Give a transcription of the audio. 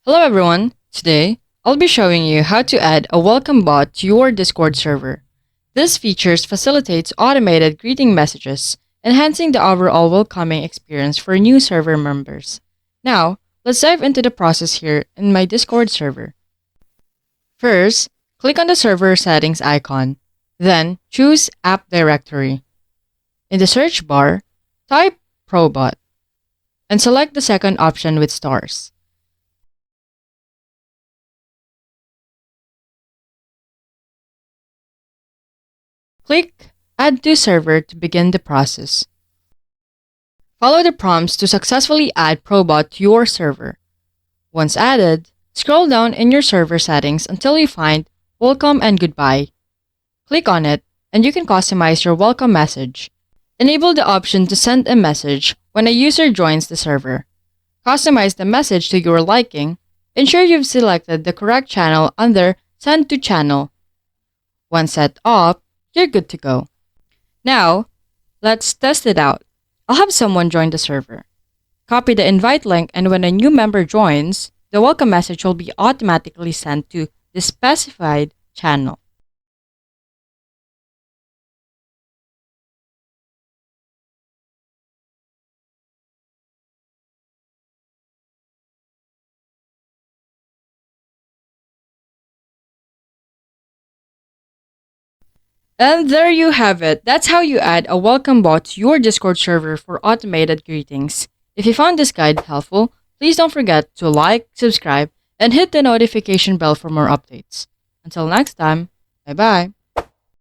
Hello everyone! Today, I'll be showing you how to add a welcome bot to your Discord server. This feature facilitates automated greeting messages, enhancing the overall welcoming experience for new server members. Now, let's dive into the process here in my Discord server. First, click on the server settings icon. Then, choose App Directory. In the search bar, type Probot and select the second option with stars. Click Add to Server to begin the process. Follow the prompts to successfully add Probot to your server. Once added, scroll down in your server settings until you find Welcome and Goodbye. Click on it, and you can customize your welcome message. Enable the option to send a message when a user joins the server. Customize the message to your liking. Ensure you've selected the correct channel under Send to Channel. Once set up, you're good to go. Now, let's test it out. I'll have someone join the server. Copy the invite link, and when a new member joins, the welcome message will be automatically sent to the specified channel. And there you have it. That's how you add a welcome bot to your Discord server for automated greetings. If you found this guide helpful, please don't forget to like, subscribe, and hit the notification bell for more updates. Until next time, bye bye.